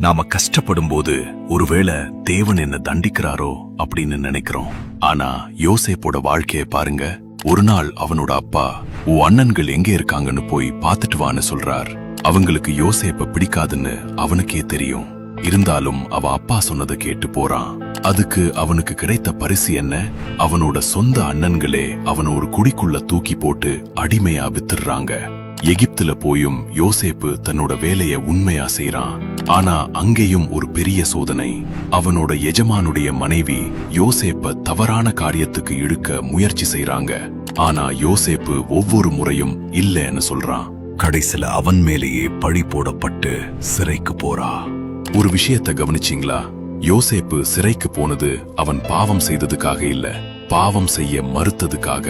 நாம கஷ்டப்படும் போது ஒருவேளை தேவன் என்ன தண்டிக்கிறாரோ அப்படின்னு நினைக்கிறோம். ஆனா யோசேப்போட வாழ்க்கைய பாருங்க. ஒரு நாள் அவனோட அப்பா உன் அண்ணன்கள் எங்க இருக்காங்கன்னு போய் பாத்துட்டு வான்னு சொல்றார். அவங்களுக்கு யோசேப்ப பிடிக்காதுன்னு அவனுக்கே தெரியும். இருந்தாலும் அவன் அப்பா சொன்னதை கேட்டு போறான். அதுக்கு அவனுக்கு கிடைத்த பரிசு என்ன? அவனோட சொந்த அண்ணன்களே அவனை ஒரு குடிக்குள்ள தூக்கி போட்டு அடிமையா வித்துடுறாங்க. எகிப்துல போயும் யோசேப்பு தன்னோட வேலைய உண்மையா செய்றான். ஆனா அங்கேயும் ஒரு பெரிய சோதனை. அவனோட எஜமானுடைய மனைவி யோசேப்ப தவறான காரியத்துக்கு இழுக்க முயற்சி செய்றாங்க. ஆனா யோசேப்பு ஒவ்வொரு முறையும் இல்லன்னு சொல்றான். கடைசில அவன் மேலேயே பழி போடப்பட்டு சிறைக்கு போறா. ஒரு விஷயத்தை கவனிச்சீங்களா? யோசேப்பு சிறைக்கு போனது அவன் பாவம் செய்ததுக்காக இல்ல, பாவம் செய்ய மறுத்ததுக்காக.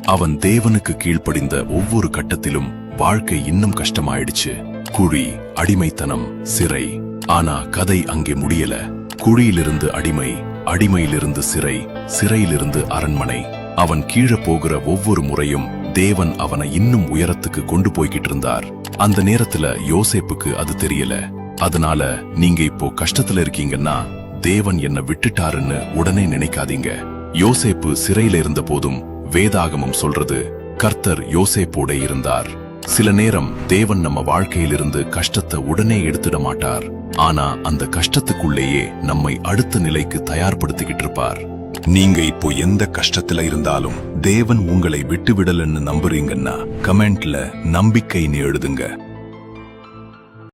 அவன் தேவனுக்கு கீழ்ப்படிந்த ஒவ்வொரு கட்டத்திலும் வாழ்க்கை இன்னும் கஷ்டமாயிடுச்சு. குழி, அடிமைத்தனம், சிறை. ஆனா கதை அங்கே முடியல. குழியிலிருந்து அடிமை, அடிமையிலிருந்து சிறை, சிறையிலிருந்து அரண்மனை. அவன் கீழே போகிற ஒவ்வொரு முறையும் தேவன் அவனை இன்னும் உயரத்துக்கு கொண்டு போய்கிட்டு இருந்தார். அந்த நேரத்துல யோசேப்புக்கு அது தெரியல. அதனால நீங்க இப்போ கஷ்டத்துல இருக்கீங்கன்னா தேவன் என்ன விட்டுட்டாருன்னு உடனே நினைக்காதீங்க. யோசேப்பு சிறையில இருந்த போதும் வேதாகமம் சொல்றது, கர்த்தர் யோசேப்போட இருந்தார். சில நேரம் தேவன் நம்ம வாழ்க்கையிலிருந்து கஷ்டத்தை உடனே எடுத்துட மாட்டார். ஆனா அந்த கஷ்டத்துக்குள்ளேயே நம்மை அடுத்த நிலைக்கு தயார்படுத்திக்கிட்டு இருப்பார். நீங்க இப்போ எந்த கஷ்டத்துல இருந்தாலும் தேவன் உங்களை விட்டு விடலன்னு நம்புறீங்கன்னா கமெண்ட்ல நம்பிக்கைன்னு எழுதுங்க.